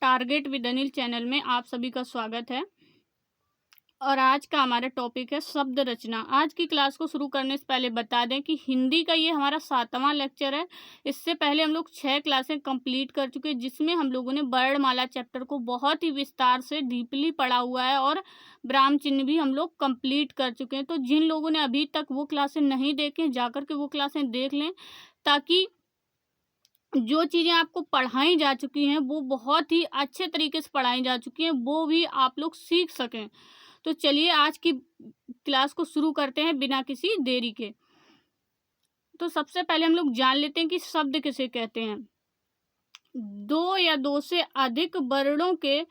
Target with Anil channel में आप सभी का स्वागत है। और आज का हमारा टॉपिक है शब्द रचना। आज की क्लास को शुरू करने से पहले बता दें कि हिंदी का ये हमारा 7वां लेक्चर है। इससे पहले हम लोग 6 क्लासें कंप्लीट कर चुके हैं, जिसमें हम लोगों ने वर्णमाला चैप्टर को बहुत ही विस्तार से डीपली पढ़ा हुआ है और ब्राह्म चिन्ह भी हम लोग कंप्लीट कर चुके हैं। तो जिन लोगों ने अभी तक वो क्लासें नहीं देखें, जाकर के वो क्लासें देख लें, ताकि जो चीज़ें आपको पढ़ाई जा चुकी हैं वो बहुत ही अच्छे तरीके से पढ़ाई जा चुकी हैं, वो भी आप लोग सीख सकें। तो चलिए आज की क्लास को शुरू करते हैं बिना किसी देरी के। तो सबसे पहले हम लोग जान लेते हैं कि शब्द किसे कहते हैं। दो या दो से अधिक वर्णों के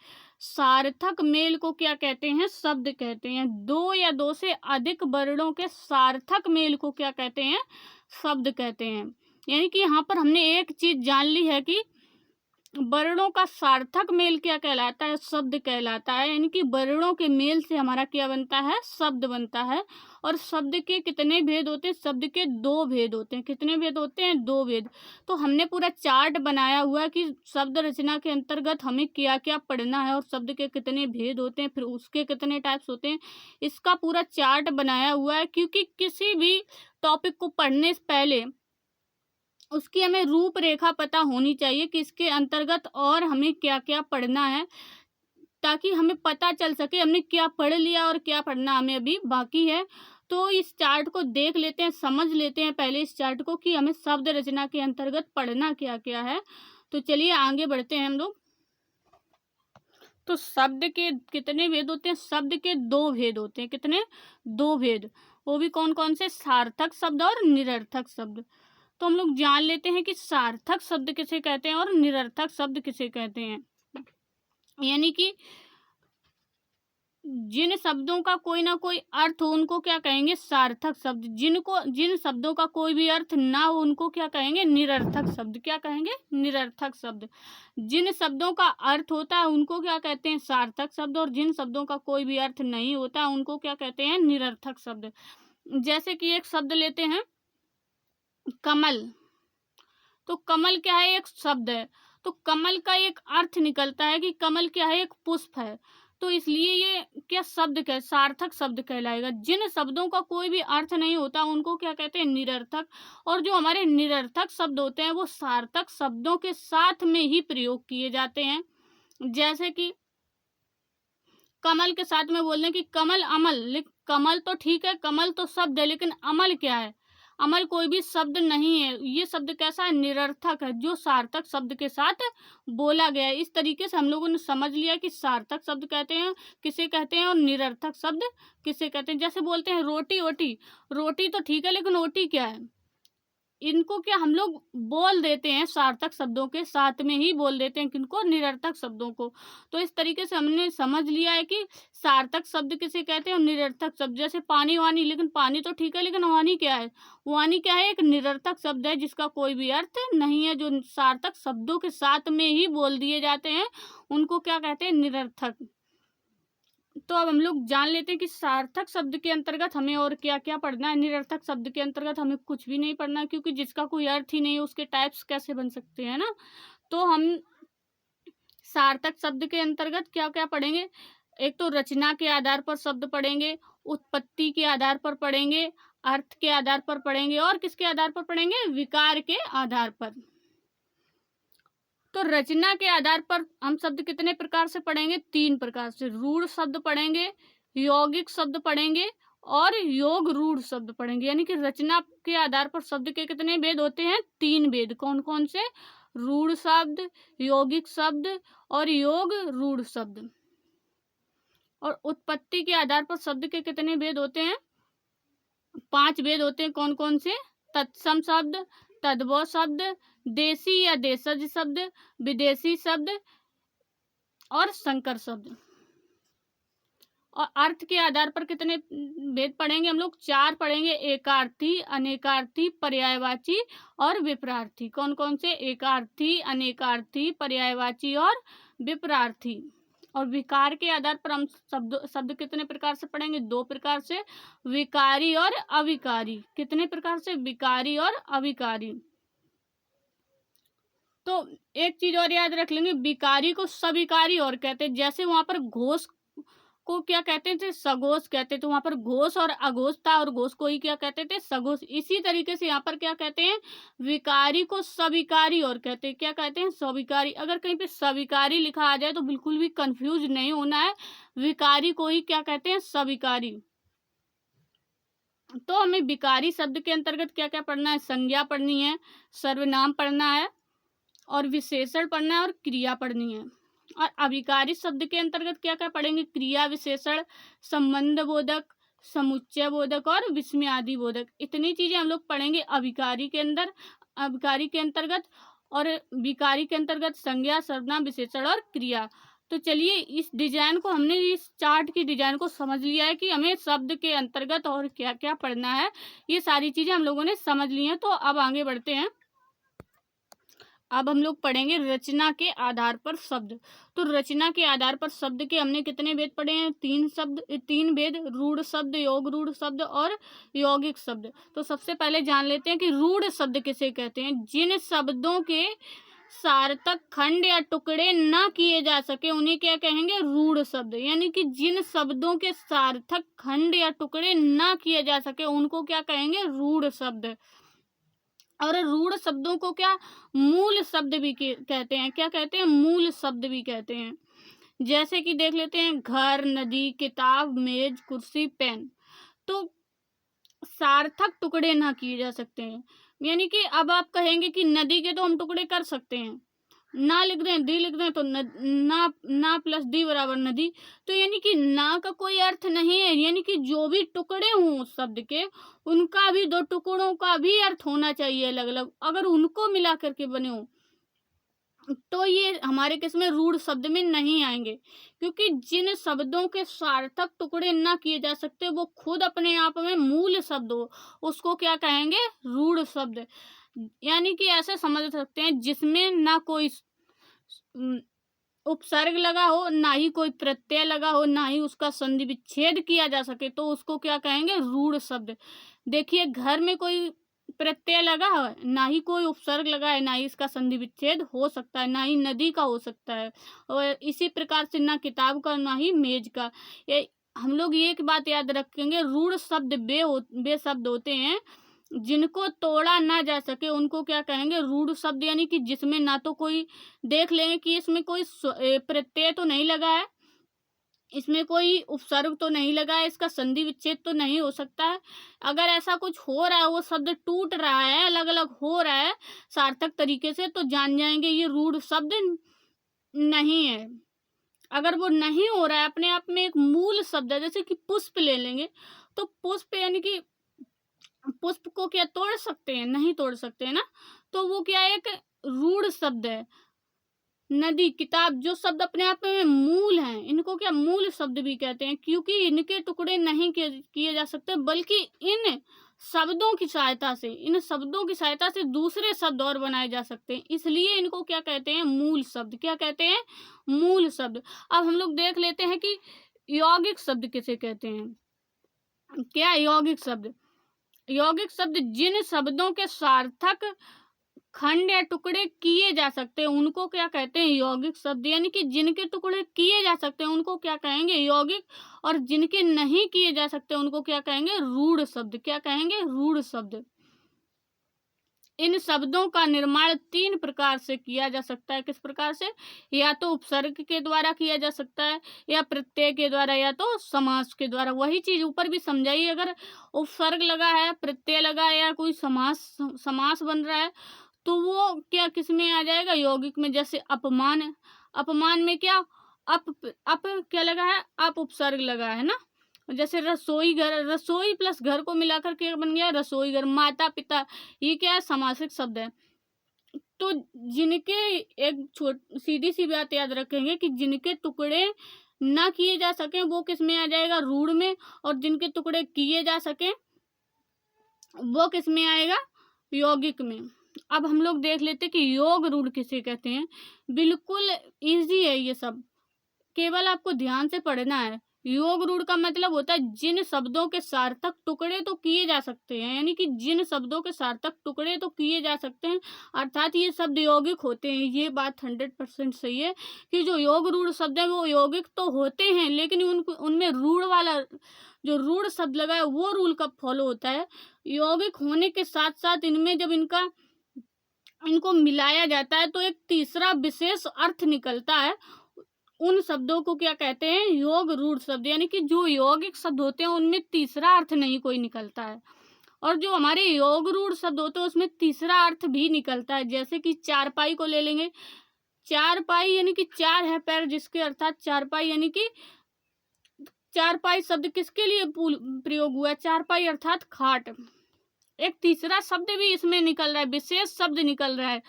सार्थक मेल को क्या कहते हैं? शब्द कहते हैं। दो या दो से अधिक वर्णों के सार्थक मेल को क्या कहते हैं? शब्द कहते हैं। यानी कि यहाँ पर हमने एक चीज जान ली है कि वर्णों का सार्थक मेल क्या कहलाता है? शब्द कहलाता है। यानी कि वर्णों के मेल से हमारा क्या बनता है? शब्द बनता है। और शब्द के कितने भेद होते हैं? शब्द के 2 भेद होते हैं। कितने भेद होते हैं? 2 भेद। तो हमने पूरा चार्ट बनाया हुआ है कि शब्द रचना के अंतर्गत हमें क्या क्या पढ़ना है और शब्द के कितने भेद होते हैं, फिर उसके कितने टाइप्स होते हैं, इसका पूरा चार्ट बनाया हुआ है। क्योंकि किसी भी टॉपिक को पढ़ने से पहले उसकी हमें रूपरेखा पता होनी चाहिए कि इसके अंतर्गत और हमें क्या क्या पढ़ना है, ताकि हमें पता चल सके हमने क्या पढ़ लिया और क्या पढ़ना हमें अभी बाकी है। तो इस चार्ट को देख लेते हैं, समझ लेते हैं पहले इस चार्ट को कि हमें शब्द रचना के अंतर्गत पढ़ना क्या क्या है। तो चलिए आगे बढ़ते हैं हम लोग। तो शब्द के कितने भेद होते हैं? शब्द के 2 भेद होते हैं। कितने? 2 भेद। वो भी कौन कौन से? सार्थक शब्द और निरर्थक शब्द। तो हम लोग जान लेते हैं कि सार्थक शब्द किसे कहते हैं और निरर्थक शब्द किसे कहते हैं। यानी कि जिन शब्दों का कोई ना कोई अर्थ हो उनको क्या कहेंगे? सार्थक शब्द। जिन शब्दों का कोई भी अर्थ ना हो उनको क्या कहेंगे? निरर्थक शब्द। क्या कहेंगे? निरर्थक शब्द। जिन शब्दों का अर्थ होता है उनको क्या कहते हैं? सार्थक शब्द। और जिन शब्दों का कोई भी अर्थ नहीं होता उनको क्या कहते हैं? निरर्थक शब्द। जैसे कि एक शब्द लेते हैं, कमल। तो कमल क्या है? एक शब्द है। तो कमल का एक अर्थ निकलता है कि कमल क्या है? एक पुष्प है। तो इसलिए ये क्या शब्द क्या? सार्थक शब्द कहलाएगा। जिन शब्दों का कोई भी अर्थ नहीं होता उनको क्या कहते हैं? निरर्थक। और जो हमारे निरर्थक शब्द होते हैं वो सार्थक शब्दों के साथ में ही प्रयोग किए जाते हैं। जैसे कि कमल के साथ में बोल रहे हैं कि कमल अमल। कमल तो ठीक है, कमल तो शब्द है, लेकिन अमल क्या है? अमल कोई भी शब्द नहीं है। ये शब्द कैसा है? निरर्थक है, जो सार्थक शब्द के साथ बोला गया है। इस तरीके से हम लोगों ने समझ लिया कि सार्थक शब्द कहते हैं किसे कहते हैं और निरर्थक शब्द किसे कहते हैं। जैसे बोलते हैं रोटी ओटी। रोटी तो ठीक है, लेकिन ओटी क्या है? इनको क्या हम लोग बोल देते हैं, सार्थक शब्दों के साथ में ही बोल देते हैं किनको? निरर्थक शब्दों को। तो इस तरीके से हमने समझ लिया है कि सार्थक शब्द किसे कहते हैं और निरर्थक शब्द। जैसे पानी वानी, लेकिन पानी तो ठीक है, लेकिन वानी क्या है? वानी क्या है? एक निरर्थक शब्द है जिसका कोई भी अर्थ नहीं है। जो सार्थक शब्दों के साथ में ही बोल दिए जाते हैं उनको क्या कहते हैं? निरर्थक। तो अब हम लोग जान लेते हैं कि सार्थक शब्द के अंतर्गत हमें और क्या क्या पढ़ना है। निरर्थक शब्द के अंतर्गत हमें कुछ भी नहीं पढ़ना, क्योंकि जिसका कोई अर्थ ही नहीं है उसके टाइप्स कैसे बन सकते हैं ना। तो हम सार्थक शब्द के अंतर्गत क्या क्या पढ़ेंगे? एक तो रचना के आधार पर शब्द पढ़ेंगे, उत्पत्ति के आधार पर पढ़ेंगे, अर्थ के आधार पर पढ़ेंगे, और किसके आधार पर पढ़ेंगे? विकार के आधार पर। तो रचना के आधार पर हम शब्द कितने प्रकार से पढ़ेंगे? 3 प्रकार से। रूढ़ शब्द पढ़ेंगे, यौगिक शब्द पढ़ेंगे और योग रूढ़ शब्द पढ़ेंगे। यानी कि रचना के आधार पर शब्द के कितने भेद होते हैं? 3 भेद। कौन कौन से? रूढ़ शब्द, यौगिक शब्द और योग रूढ़ शब्द। और उत्पत्ति के आधार पर शब्द के कितने भेद होते हैं? 5 भेद होते हैं। कौन कौन से? तत्सम शब्द, तद्भव शब्द, देशी या देशज शब्द, विदेशी शब्द और संकर शब्द। और अर्थ के आधार पर कितने भेद पढ़ेंगे हम लोग? 4 पढ़ेंगे। एकार्थी, अनेकार्थी, पर्यायवाची और विपरार्थी। कौन कौन से? एकार्थी, अनेकार्थी, पर्यायवाची और विपरार्थी। और विकार के आधार पर हम शब्द कितने प्रकार से पढ़ेंगे? 2 प्रकार से। विकारी और अविकारी। कितने प्रकार से? विकारी और अविकारी। तो एक चीज और याद रख लेंगे, विकारी को सविकारी और कहते हैं। जैसे वहां पर घोष को क्या कहते थे, सघोष कहते थे। वहां पर घोष और अघोष था, और घोष को ही क्या कहते थे, सघोष। इसी तरीके से यहाँ पर क्या कहते हैं, विकारी को सविकारी और कहते हैं। क्या कहते हैं, सविकारी। अगर कहीं पे सविकारी लिखा आ जाए तो बिल्कुल भी कंफ्यूज नहीं होना है, विकारी को ही क्या कहते हैं, सविकारी। तो हमें विकारी शब्द के अंतर्गत क्या क्या पढ़ना है, संज्ञा पढ़नी है, सर्वनाम पढ़ना है, और विशेषण पढ़ना है, और क्रिया पढ़नी है। और अविकारी शब्द के अंतर्गत क्या क्या पढ़ेंगे, क्रिया, विशेषण, संबंध बोधक, समुच्चय बोधक और विस्मयादि बोधक। इतनी चीजें हम लोग पढ़ेंगे अविकारी के अंदर, अविकारी के अंतर्गत। और विकारी के अंतर्गत संज्ञा, सर्वनाम, विशेषण और क्रिया। तो चलिए, इस डिजाइन को हमने, इस चार्ट की डिजाइन को समझ लिया है कि हमें शब्द के अंतर्गत और क्या क्या पढ़ना है। ये सारी चीजें हम लोगों ने समझ ली हैं। तो अब आगे बढ़ते हैं। अब हम लोग पढ़ेंगे रचना के आधार पर शब्द। तो रचना के आधार पर शब्द के हमने कितने भेद पढ़े हैं, 3 भेद, रूढ़ शब्द, योग रूढ़ शब्द और यौगिक शब्द। तो सबसे पहले जान लेते हैं कि रूढ़ शब्द किसे कहते हैं। जिन शब्दों के सार्थक खंड या टुकड़े ना किए जा सके उन्हें क्या कहेंगे, रूढ़ शब्द। यानी कि जिन शब्दों के सार्थक खंड या टुकड़े ना किए जा सके उनको क्या कहेंगे, रूढ़ शब्द। और रूढ़ शब्दों को क्या मूल शब्द भी कहते हैं। क्या कहते हैं, मूल शब्द भी कहते हैं। जैसे कि देख लेते हैं, घर, नदी, किताब, मेज, कुर्सी, पेन। तो सार्थक टुकड़े ना किए जा सकते हैं। यानी कि अब आप कहेंगे कि नदी के तो हम टुकड़े कर सकते हैं, ना लिख दें, दी लिख दें, तो ना प्लस दी बराबर नदी। तो यानी कि ना का कोई अर्थ नहीं है। यानी कि जो भी टुकड़े हों उस शब्द के, उनका भी, दो टुकड़ों का भी अर्थ होना चाहिए अलग अलग। अगर उनको मिला करके बने हो तो ये हमारे किस में, रूढ़ शब्द में नहीं आएंगे। क्योंकि जिन शब्दों के सार्थक टुकड़े ना किए जा सकते वो खुद अपने आप में मूल शब्द हो, उसको क्या कहेंगे, रूढ़ शब्द। यानी कि ऐसे समझ सकते हैं जिसमें ना कोई उपसर्ग लगा हो, ना ही कोई प्रत्यय लगा हो, ना ही उसका संधि विच्छेद किया जा सके, तो उसको क्या कहेंगे, रूढ़ शब्द। देखिए, घर में कोई प्रत्यय लगा है, ना ही कोई उपसर्ग लगा है, ना ही इसका संधि विच्छेद हो सकता है, ना ही नदी का हो सकता है। और इसी प्रकार से ना किताब का, ना ही मेज का। ये हम लोग ये एक बात याद रखेंगे, रूढ़ शब्द वे शब्द होते हैं जिनको तोड़ा ना जा सके, उनको क्या कहेंगे, रूढ़ शब्द। यानी कि जिसमें ना तो कोई, देख लेंगे कि इसमें कोई प्रत्यय तो नहीं लगा है, इसमें कोई उपसर्ग तो नहीं लगा है, इसका संधि विच्छेद तो नहीं हो सकता है। अगर ऐसा कुछ हो रहा है, वो शब्द टूट रहा है, अलग अलग हो रहा है सार्थक तरीके से, तो जान जाएंगे ये रूढ़ शब्द नहीं है। अगर वो नहीं हो रहा है, अपने आप में एक मूल शब्द है, जैसे कि पुष्प ले लेंगे, तो पुष्प यानी कि पुष्प को क्या तोड़ सकते हैं, नहीं तोड़ सकते हैं ना। तो वो क्या, एक रूढ़ शब्द है। नदी, किताब, जो शब्द अपने आप में मूल हैं, इनको क्या मूल शब्द भी कहते हैं। क्योंकि इनके टुकड़े नहीं किए जा सकते, बल्कि इन शब्दों की सहायता से, इन शब्दों की सहायता से दूसरे शब्द और बनाए जा सकते हैं। इसलिए इनको क्या कहते हैं, मूल शब्द। क्या कहते हैं, मूल शब्द। अब हम लोग देख लेते हैं कि यौगिक शब्द किसे कहते हैं। क्या यौगिक शब्द, यौगिक शब्द जिन शब्दों के सार्थक खंड या टुकड़े किए जा सकते हैं उनको क्या कहते हैं, यौगिक शब्द। यानी कि जिनके टुकड़े किए जा सकते हैं उनको क्या कहेंगे, यौगिक। और जिनके नहीं किए जा सकते उनको क्या कहेंगे, रूढ़ शब्द। क्या कहेंगे, रूढ़ शब्द। इन शब्दों का निर्माण 3 प्रकार से किया जा सकता है। किस प्रकार से, या तो उपसर्ग के द्वारा किया जा सकता है, या प्रत्यय के द्वारा, या तो समास के द्वारा। वही चीज ऊपर भी समझाई, अगर उपसर्ग लगा है, प्रत्यय लगा है, या कोई समास बन रहा है, तो वो क्या किस में आ जाएगा, यौगिक में। जैसे अपमान है, अपमान में क्या, अप क्या लगा है, अप उपसर्ग लगा है ना। जैसे रसोई घर, रसोई प्लस घर को मिलाकर के बन गया रसोई घर। माता पिता, ये क्या है, समासिक शब्द है। तो जिनके, एक सीधी सी बात याद रखेंगे कि जिनके टुकड़े ना किए जा सके वो किस में आ जाएगा, रूढ़ में। और जिनके टुकड़े किए जा सके वो किस में आएगा, यौगिक में। अब हम लोग देख लेते कि योग रूढ़ किसे कहते हैं। बिल्कुल इजी है ये सब, केवल आपको ध्यान से पढ़ना है। योग रूढ़ का मतलब होता है जिन शब्दों के सार्थक टुकड़े तो किए जा सकते हैं, यानी कि जिन शब्दों के सार्थक टुकड़े तो किए जा सकते हैं, अर्थात ये शब्द यौगिक होते हैं। ये बात 100% सही है कि जो योग रूढ़ शब्द है वो यौगिक तो होते हैं, लेकिन उनमें रूढ़ वाला जो रूढ़ शब्द लगा है वो रूल कब फॉलो होता है, यौगिक होने के साथ साथ इनमें जब इनको मिलाया जाता है तो एक तीसरा विशेष अर्थ निकलता है। उन शब्दों को क्या कहते हैं, योग रूढ़ शब्द, यानी कि जो यौगिक शब्द होते हैं उनमें तीसरा अर्थ नहीं कोई निकलता है, और जो हमारे योग रूढ़ शब्द होते हैं उसमें तीसरा अर्थ भी निकलता है। जैसे कि चारपाई को ले लेंगे, चारपाई यानी कि चार है पैर जिसके, अर्थात चारपाई यानी कि चारपाई शब्द किसके लिए प्रयोग हुआ है, चारपाई अर्थात खाट। एक तीसरा शब्द भी इसमें निकल रहा है, विशेष शब्द निकल रहा है,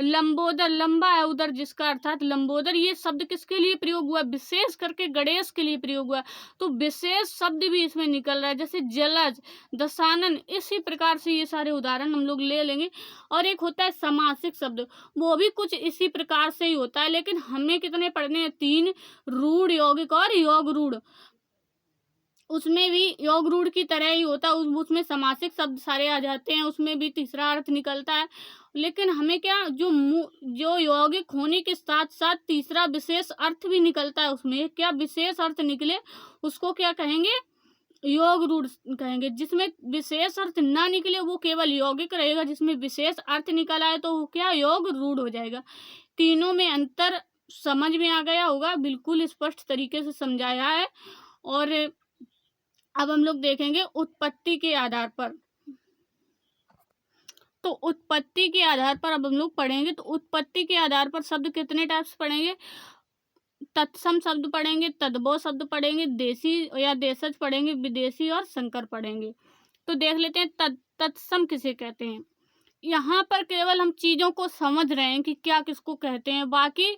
लंबोदर, लंबा है उधर जिसका, अर्थात लंबोदर। ये शब्द किसके लिए प्रयोग हुआ, विशेष करके गणेश के लिए प्रयोग हुआ, तो विशेष शब्द भी इसमें निकल रहा है। जैसे जलज, दशानन, इसी प्रकार से ये सारे उदाहरण हम लोग ले लेंगे। और एक होता है समासिक शब्द, वो भी कुछ इसी प्रकार से ही होता है, लेकिन हमें कितने पढ़ने हैं, 3, रूढ़, यौगिक और योग रूढ़। उसमें भी योग रूढ़ की तरह ही होता है, उसमें समासिक शब्द सारे आ जाते हैं, उसमें भी तीसरा अर्थ निकलता है। लेकिन हमें क्या, जो यौगिक होने के साथ साथ तीसरा विशेष अर्थ भी निकलता है, उसमें क्या विशेष अर्थ निकले उसको क्या कहेंगे, योग रूढ़ कहेंगे। जिसमें विशेष अर्थ ना निकले वो केवल यौगिक रहेगा, जिसमें विशेष अर्थ निकल आए तो वो क्या, योग रूढ़ हो जाएगा। तीनों में अंतर समझ में आ गया होगा, बिल्कुल स्पष्ट तरीके से समझाया है। और अब हम लोग देखेंगे उत्पत्ति के आधार पर। तो उत्पत्ति के आधार पर अब हम लोग पढ़ेंगे, तो उत्पत्ति के आधार पर शब्द कितने टाइप्स पढ़ेंगे, तत्सम शब्द पढ़ेंगे, तद्भव शब्द पढ़ेंगे, देशी या देशज पढ़ेंगे, विदेशी और संकर पढ़ेंगे। तो देख लेते हैं तत्सम किसे कहते हैं। यहाँ पर केवल हम चीज़ों को समझ रहे हैं कि क्या किसको कहते हैं, बाकी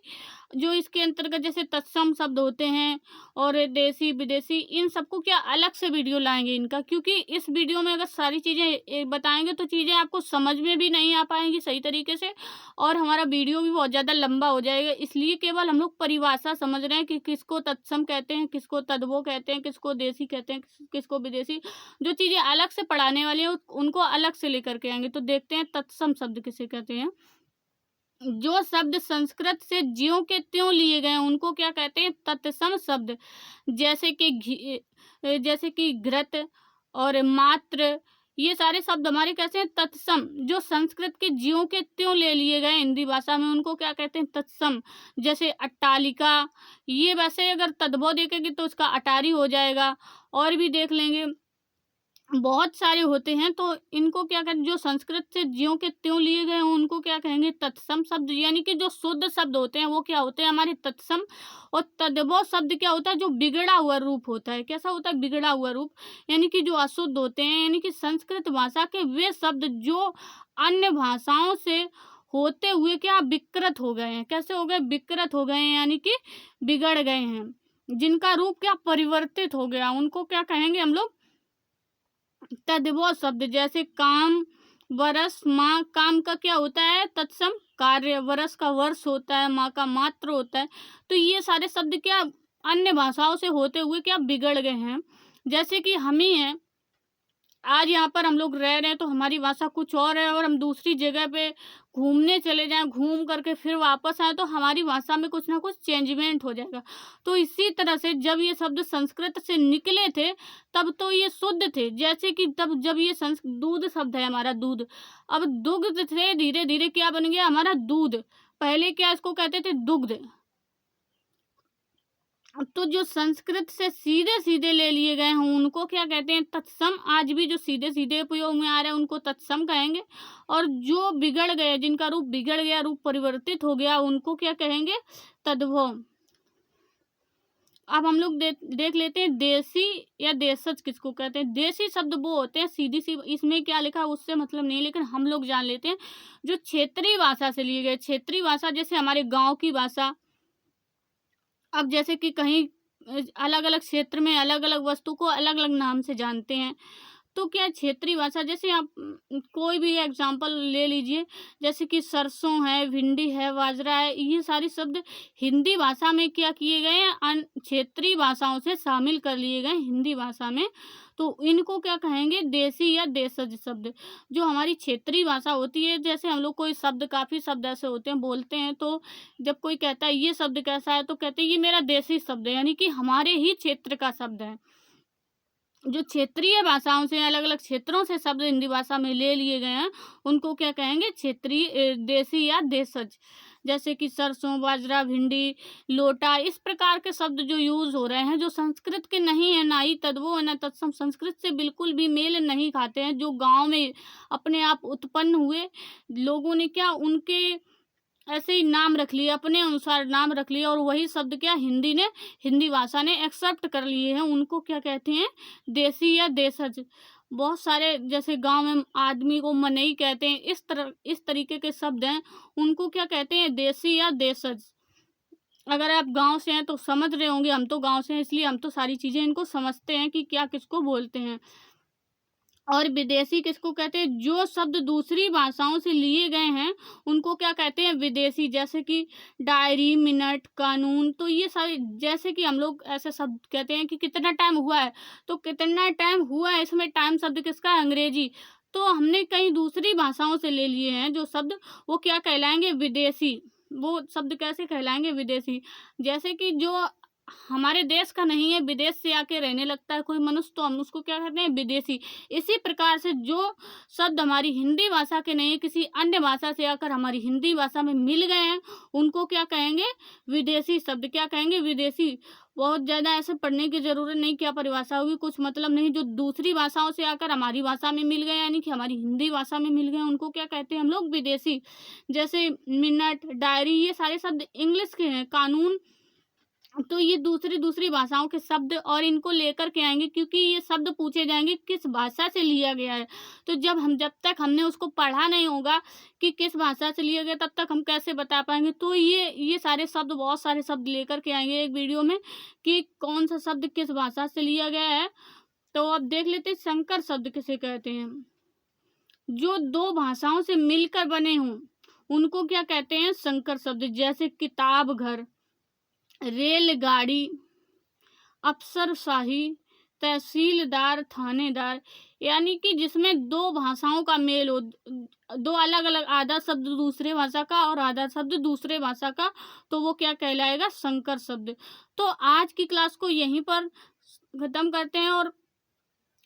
जो इसके अंतर्गत जैसे तत्सम शब्द होते हैं और देसी विदेशी, इन सबको क्या अलग से वीडियो लाएंगे इनका, क्योंकि इस वीडियो में अगर सारी चीज़ें बताएंगे तो चीज़ें आपको समझ में भी नहीं आ पाएंगी सही तरीके से, और हमारा वीडियो भी बहुत ज़्यादा लंबा हो जाएगा। इसलिए केवल हम लोग परिभाषा समझ रहे हैं कि किसको तत्सम कहते हैं, किसको तद्भव कहते हैं, किसको देसी कहते हैं, किसको विदेशी। जो चीज़ें अलग से पढ़ाने वाली हैं उनको अलग से लेकर के आएंगे। तो देखते हैं तत्सम शब्द किसे कहते हैं। जो शब्द संस्कृत से ज्यों के त्यों लिए गए उनको क्या कहते हैं, तत्सम शब्द। जैसे कि घृत और मात्र, ये सारे शब्द हमारे कैसे हैं, तत्सम। जो संस्कृत के ज्यों के त्यों ले लिए गए हिंदी भाषा में उनको क्या कहते हैं, तत्सम। जैसे अट्टालिका, ये वैसे अगर तद्भव देखेंगे तो उसका अटारी हो जाएगा। और भी देख लेंगे, बहुत सारे होते हैं, तो इनको क्या कहते हैं, जो संस्कृत से ज्यों के त्यों लिए गए हैं उनको क्या कहेंगे, तत्सम शब्द। यानी कि जो शुद्ध शब्द होते हैं वो क्या होते हैं, हमारे तत्सम। और तद्भव शब्द क्या होता है, जो बिगड़ा हुआ रूप होता है। कैसा होता है, बिगड़ा हुआ रूप, यानी कि जो अशुद्ध होते हैं, यानी कि संस्कृत भाषा के वे शब्द जो अन्य भाषाओं से होते हुए क्या विकृत हो गए हैं। कैसे हो गए, विकृत हो गए हैं, यानी कि बिगड़ गए हैं, जिनका रूप क्या परिवर्तित हो गया, उनको क्या कहेंगे हम लोग, तद्भव शब्द। जैसे काम, वर्ष, माह। काम का क्या होता है, तत्सम कार्य, वर्ष का वर्ष होता है, माह का मात्र होता है। तो ये सारे शब्द क्या अन्य भाषाओं से होते हुए क्या बिगड़ गए हैं। जैसे कि हम ही हैं, आज यहाँ पर हम लोग रह रहे हैं तो हमारी भाषा कुछ और है, और हम दूसरी जगह पे घूमने चले जाएं, घूम करके फिर वापस आए तो हमारी भाषा में कुछ ना कुछ चेंजमेंट हो जाएगा। तो इसी तरह से जब ये शब्द संस्कृत से निकले थे तब तो ये शुद्ध थे। जैसे कि तब जब ये दूध शब्द है हमारा, दूध, अब दुग्ध से धीरे धीरे क्या बन गया, हमारा दूध। पहले क्या इसको कहते थे, दुग्ध। तो जो संस्कृत से सीधे सीधे ले लिए गए हैं उनको क्या कहते हैं, तत्सम। आज भी जो सीधे सीधे उपयोग में आ रहे हैं उनको तत्सम कहेंगे। और जो बिगड़ गए, जिनका रूप बिगड़ गया, रूप परिवर्तित हो गया, उनको क्या कहेंगे, तद्भव। अब हम लोग देख लेते हैं देशी या देशज किसको कहते हैं। देशी शब्द वो होते हैं, सीधी सी, इसमें क्या लिखा है उससे मतलब नहीं, लेकिन हम लोग जान लेते हैं जो क्षेत्रीय भाषा से लिए गए। क्षेत्रीय भाषा जैसे हमारे गाँव की भाषा। अब जैसे कि कहीं अलग अलग क्षेत्र में अलग अलग वस्तु को अलग अलग नाम से जानते हैं, तो क्या क्षेत्रीय भाषा, जैसे आप कोई भी एग्जांपल ले लीजिए, जैसे कि सरसों है, भिंडी है, बाजरा है, ये सारे शब्द हिंदी भाषा में क्या किए गए हैं, क्षेत्रीय भाषाओं से शामिल कर लिए गए हिंदी भाषा में। तो इनको क्या कहेंगे, देसी या देशज शब्द। जो हमारी क्षेत्रीय भाषा होती है, जैसे हम लोग कोई शब्द, काफ़ी शब्द ऐसे होते हैं बोलते हैं, तो जब कोई कहता है ये शब्द कैसा है, तो कहते हैं ये मेरा देसी शब्द है, यानी कि हमारे ही क्षेत्र का शब्द है। जो क्षेत्रीय भाषाओं से, अलग अलग क्षेत्रों से शब्द हिंदी भाषा में ले लिए गए हैं, उनको क्या कहेंगे, क्षेत्रीय, देसी या देशज। जैसे कि सरसों, बाजरा, भिंडी, लोटा, इस प्रकार के शब्द जो यूज हो रहे हैं, जो संस्कृत के नहीं है, ना ही तद्भव न तत्सम, संस्कृत से बिल्कुल भी मेल नहीं खाते हैं, जो गांव में अपने आप उत्पन्न हुए, लोगों ने क्या उनके ऐसे ही नाम रख लिए, अपने अनुसार नाम रख लिए, और वही शब्द क्या हिंदी भाषा ने एक्सेप्ट कर लिए हैं, उनको क्या कहते हैं, देसी या देशज। बहुत सारे जैसे गांव में आदमी को मनई कहते हैं, इस तरीके के शब्द हैं, उनको क्या कहते हैं, देसी या देशज। अगर आप गांव से हैं तो समझ रहे होंगे, हम तो गांव से हैं इसलिए हम तो सारी चीज़ें इनको समझते हैं कि क्या किसको बोलते हैं। और विदेशी किसको कहते हैं, जो शब्द दूसरी भाषाओं से लिए गए हैं उनको क्या कहते हैं, विदेशी। जैसे कि डायरी, मिनट, कानून, तो ये सारे, जैसे कि हम लोग ऐसे शब्द कहते हैं कि कितना टाइम हुआ है, तो कितना टाइम हुआ है, इसमें टाइम शब्द किसका है, अंग्रेजी। तो हमने कई दूसरी भाषाओं से ले लिए हैं जो शब्द, वो क्या कहलाएंगे, विदेशी। वो शब्द कैसे कहलाएंगे, विदेशी। जैसे कि जो हमारे देश का नहीं है, विदेश से आके रहने लगता है कोई मनुष्य, तो हम उसको क्या कहते हैं, विदेशी। इसी प्रकार से जो शब्द हमारी हिंदी भाषा के नहीं है, किसी अन्य भाषा से आकर हमारी हिंदी भाषा में मिल गए हैं, उनको क्या कहेंगे, विदेशी शब्द। क्या कहेंगे, विदेशी। बहुत ज़्यादा ऐसे पढ़ने की ज़रूरत नहीं, क्या परिभाषा होगी, कुछ मतलब नहीं। जो दूसरी भाषाओं से आकर हमारी भाषा में मिल गए, यानी कि हमारी हिंदी भाषा में मिल गए, उनको क्या कहते हैं हम लोग, विदेशी। जैसे मिनट, डायरी, ये सारे शब्द इंग्लिश के हैं। कानून, तो ये दूसरी भाषाओं के शब्द, और इनको लेकर के आएंगे क्योंकि ये शब्द पूछे जाएंगे किस भाषा से लिया गया है। तो जब तक हमने उसको पढ़ा नहीं होगा कि किस भाषा से लिया गया, तब तक हम कैसे बता पाएंगे। तो ये सारे शब्द, बहुत सारे शब्द लेकर के आएंगे एक वीडियो में कि कौन सा शब्द किस भाषा से लिया गया है। तो अब देख लेते हैं संकर शब्द किसे कहते हैं। जो दो भाषाओं से मिलकर बने हों उनको क्या कहते हैं, संकर शब्द। जैसे किताब घर, रेलगाड़ी, अफसरशाही, तहसीलदार, थानेदार, यानी कि जिसमें दो भाषाओं का मेल हो, दो अलग अलग, आधा शब्द दूसरे भाषा का और आधा शब्द दूसरे भाषा का, तो वो क्या कहलाएगा, संकर शब्द। तो आज की क्लास को यहीं पर खत्म करते हैं, और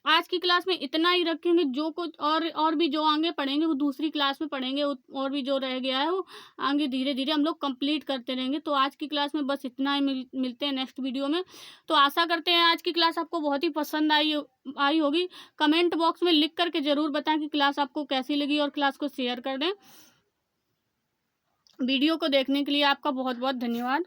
आज की क्लास में इतना ही रखेंगे। जो कुछ और भी जो आगे पढ़ेंगे वो दूसरी क्लास में पढ़ेंगे, और भी जो रह गया है वो आगे धीरे धीरे हम लोग कंप्लीट करते रहेंगे। तो आज की क्लास में बस इतना ही, मिलते हैं नेक्स्ट वीडियो में। तो आशा करते हैं आज की क्लास आपको बहुत ही पसंद आई होगी। कमेंट बॉक्स में लिख करके ज़रूर बताएं कि क्लास आपको कैसी लगी, और क्लास को शेयर कर दें। वीडियो को देखने के लिए आपका बहुत बहुत धन्यवाद।